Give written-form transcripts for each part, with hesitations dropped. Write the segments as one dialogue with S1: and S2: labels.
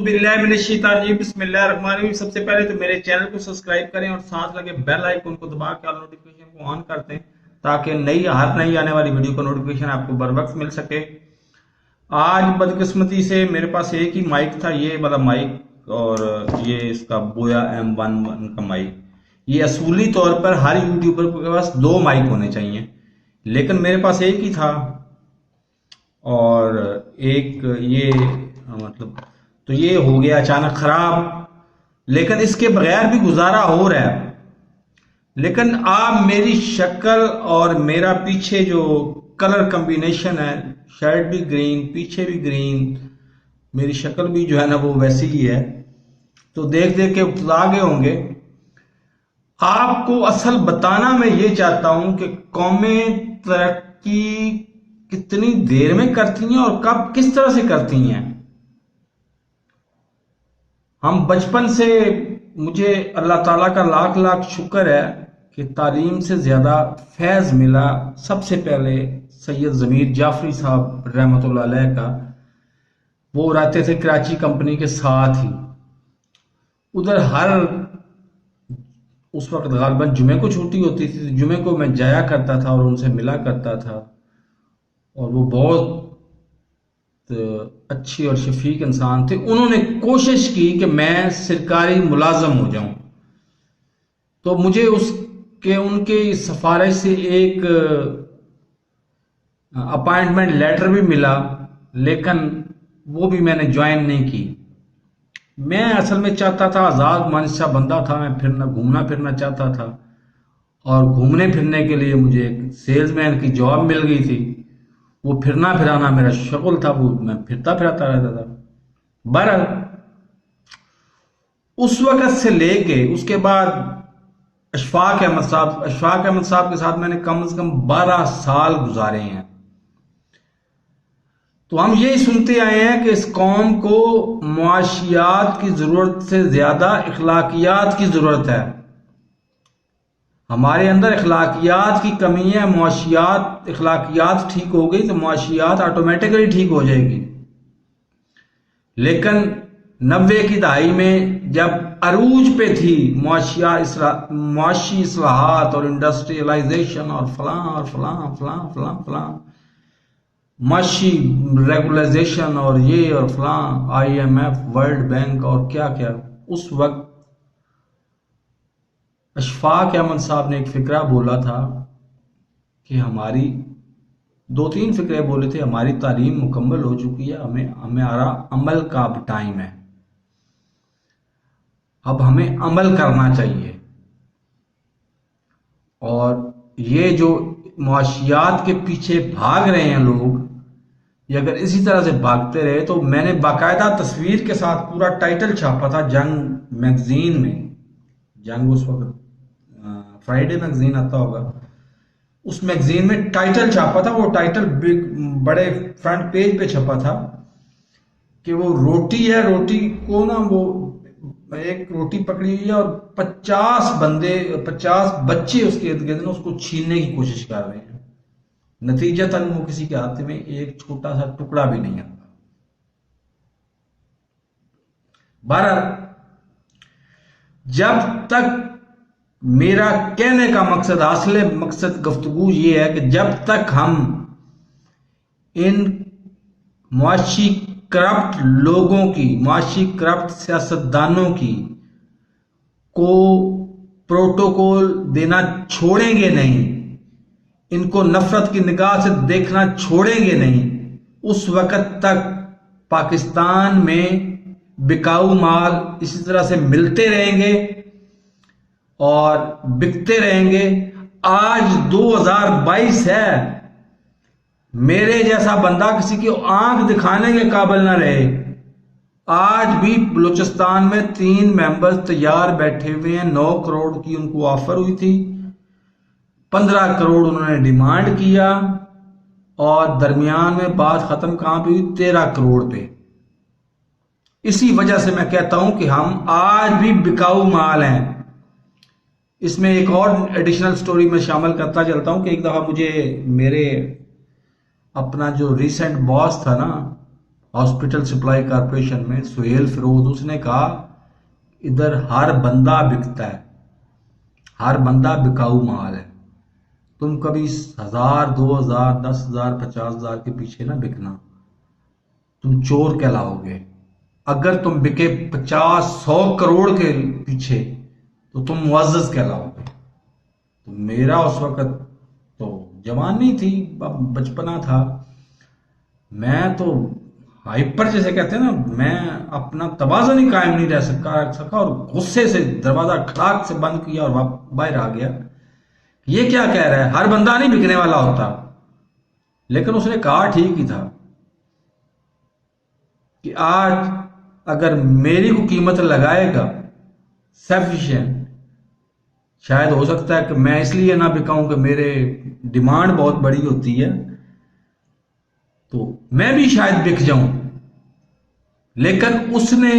S1: औज़ुबिल्लाहि बिस्मिल्लाहिर्रहमानिर्रहीम। सबसे पहले तो मेरे चैनल को सब्सक्राइब करें और साथ लगे बेल आइकन को दबा के ऑल नोटिफिकेशन को ऑन कर दें ताकि हर नई आने वाली वीडियो का नोटिफिकेशन आपको बर वक्त मिल सके। आज बदकिस्मती से मेरे पास एक ही माइक था, ये वाला माइक, और ये इसका बोया M11 का माइक। ये असूली तौर पर हर यूट्यूबर के पास दो माइक होने चाहिए, लेकिन मेरे पास एक ही था। और एक ये मतलब तो ये हो गया अचानक खराब, लेकिन इसके बगैर भी गुजारा हो रहा है। लेकिन आप मेरी शक्ल और मेरा पीछे जो कलर कॉम्बिनेशन है, शर्ट भी ग्रीन, पीछे भी ग्रीन, मेरी शक्ल भी जो है ना वो वैसी ही है, तो देख देख के उकता गए होंगे। आपको असल बताना मैं ये चाहता हूं कि कौमें तरक्की कितनी देर में करती हैं और कब किस तरह से करती हैं। हम बचपन से, मुझे अल्लाह ताला का लाख लाख शुक्र है कि तालीम से ज़्यादा फैज़ मिला सबसे पहले सैयद ज़मीर जाफरी साहब रहमतुल्लाह अलैह का। वो रहते थे कराची कंपनी के साथ ही, उधर हर उस वक्त गालबन जुमे को छुट्टी होती थी, तो जुमे को मैं जाया करता था और उनसे मिला करता था। और वो बहुत अच्छी और शफीक इंसान थे। उन्होंने कोशिश की कि मैं सरकारी मुलाजम हो जाऊं, तो मुझे उसके उनके सिफारिश से एक अपॉइंटमेंट लेटर भी मिला, लेकिन वो भी मैंने ज्वाइन नहीं की। मैं असल में चाहता था, आज़ाद मानसा बंदा था मैं, घूमना फिरना चाहता था, और घूमने फिरने के लिए मुझे एक सेल्समैन की जॉब मिल गई थी। वो फिरना फिराना मेरा शगुल था, वो मैं फिरता फिराता रहता था। बहरहाल उस वक्त से लेके उसके बाद अशफाक अहमद साहब के साथ मैंने कम से कम 12 साल गुजारे हैं। तो हम यही सुनते आए हैं कि इस कौम को मुआशियात की जरूरत से ज्यादा इखलाकियात की जरूरत है। हमारे अंदर इखलाकियात की कमी है। मुआशियात, इखलाकियात ठीक हो गई तो मुआशियात ऑटोमेटिकली ठीक हो जाएगी। लेकिन 90 की दहाई में जब अरूज पे थी मुआशी इस्लाहात और इंडस्ट्रियलाइजेशन और फलां माशी रेगुलाइजेशन और ये और फलां IMF, वर्ल्ड बैंक और क्या क्या, उस वक्त अशफाक अहमद साहब ने एक फिक्रा बोला था कि हमारी, दो तीन फिक्रे बोले थे, हमारी तालीम मुकम्मल हो चुकी है, हमारा अमल का अब टाइम है, अब हमें अमल करना चाहिए। और ये जो मुआशियात के पीछे भाग रहे हैं लोग, ये अगर इसी तरह से भागते रहे तो मैंने बाकायदा तस्वीर के साथ पूरा टाइटल छापा था जंग मैगजीन में। जंग उस वक्त फ्राइडे मैगजीन आता होगा, उस मैगजीन में टाइटल छापा था। वो टाइटल बड़े फ्रंट पेज पे छपा था कि वो रोटी है, रोटी को ना, वो एक रोटी पकड़ी हुई है और 50 बच्चे उसके इर्द गिर्द उसको छीनने की कोशिश कर रहे हैं। नतीजतन वो किसी के हाथ में एक छोटा सा टुकड़ा भी नहीं आता। बहरहाल, जब तक, मेरा कहने का मकसद, असले मकसद गुफ्तगू ये है कि जब तक हम इन मुआशी करप्ट लोगों की, मुआशी करप्ट सियासतदानों की को प्रोटोकॉल देना छोड़ेंगे नहीं, इनको नफरत की निगाह से देखना छोड़ेंगे नहीं, उस वक्त तक पाकिस्तान में बिकाऊ माल इसी तरह से मिलते रहेंगे और बिकते रहेंगे। आज 2022 है, मेरे जैसा बंदा किसी की आंख दिखाने के काबिल ना रहे। आज भी बलूचिस्तान में 3 मेंबर्स तैयार बैठे हुए हैं। 9 करोड़ की उनको ऑफर हुई थी, 15 करोड़ उन्होंने डिमांड किया, और दरमियान में बात खत्म कहां पे हुई, 13 करोड़ पे। इसी वजह से मैं कहता हूं कि हम आज भी बिकाऊ माल हैं। इसमें एक और एडिशनल स्टोरी में शामिल करता चलता हूं कि एक दफा मुझे मेरे अपना जो रिसेंट बॉस था ना, हॉस्पिटल सप्लाई कॉरपोरेशन में, सुहेल फिरोज, उसने कहा इधर हर बंदा बिकता है, हर बंदा बिकाऊ माल है, तुम कभी 1000, 2000, 10,000, 50,000 के पीछे ना बिकना, तुम चोर कहलाओगे। अगर तुम बिके 50-100 करोड़ के पीछे तो तुम मुअज्जज कहलाओगे। तो मेरा उस वक्त तो जवानी थी, बचपना था, मैं तो हाइपर जैसे कहते हैं ना, मैं अपना तवाज़ुन ही कायम नहीं रह सका और गुस्से से दरवाजा खड़ाक से बंद किया और बाहर आ गया। ये क्या कह रहा है, हर बंदा नहीं बिकने वाला होता। लेकिन उसने कहा ठीक ही था कि आज अगर मेरी को कीमत लगाएगा सफिशिएंट, शायद हो सकता है कि मैं इसलिए ना बिकाऊं कि मेरे डिमांड बहुत बड़ी होती है, तो मैं भी शायद बिक जाऊं। लेकिन उसने,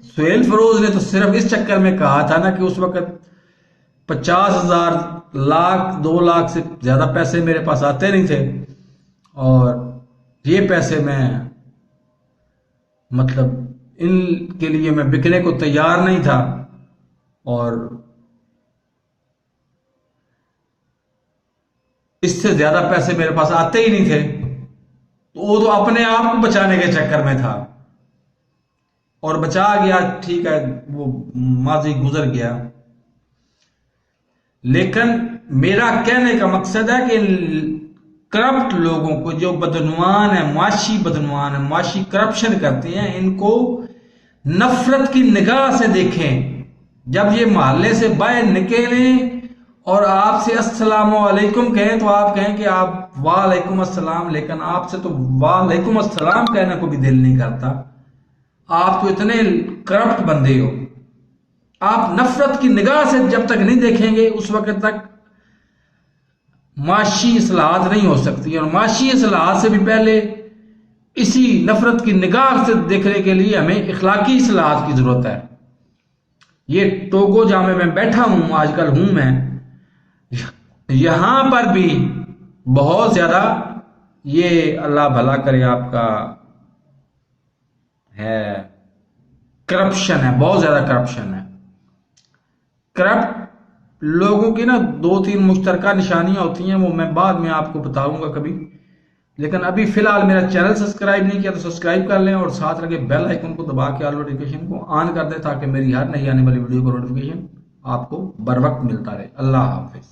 S1: सुहेल फिरोज ने तो सिर्फ इस चक्कर में कहा था ना कि उस वक्त 50,000, लाख, 2 लाख से ज्यादा पैसे मेरे पास आते नहीं थे और ये पैसे मैं मतलब इनके लिए मैं बिकने को तैयार नहीं था और इससे ज्यादा पैसे मेरे पास आते ही नहीं थे। तो वो तो अपने आप को बचाने के चक्कर में था और बचा गया, ठीक है, वो माजी गुजर गया। लेकिन मेरा कहने का मकसद है कि करप्ट लोगों को, जो बदनुमान है, मुआशी बदनुमान है, मुआशी करप्शन करते हैं, इनको नफरत की निगाह से देखें। जब ये मोहल्ले से बाहर निकलें और आपसे अस्सलाम वालेकुम कहें तो आप कहें कि आप वालेकुम अस्सलाम, लेकिन आपसे तो वालेकुम अस्सलाम कहने को भी दिल नहीं करता। आप तो इतने करप्ट बंदे हो। आप नफरत की निगाह से जब तक नहीं देखेंगे उस वक्त तक माशी इस्लाहत नहीं हो सकती। और माशी इस्लाहत से भी पहले इसी नफरत की निगाह से देखने के लिए हमें इखलाकी इस्लाहत की जरूरत है। ये टोगो जहां में मैं बैठा हूं आजकल हूं मैं, यहां पर भी बहुत ज्यादा ये अल्लाह भला करे आपका है, करप्शन है, बहुत ज्यादा करप्शन है। करप्ट लोगों की ना 2-3 मुश्तरका निशानियां होती हैं, वो मैं बाद में आपको बताऊंगा कभी। लेकिन अभी फिलहाल मेरा चैनल सब्सक्राइब नहीं किया तो सब्सक्राइब कर लें और साथ लगे बेल आइकन को दबा के ऑल नोटिफिकेशन को ऑन कर दें ताकि मेरी हर नई आने वाली वीडियो का नोटिफिकेशन आपको बर वक्त मिलता रहे। अल्लाह हाफिज।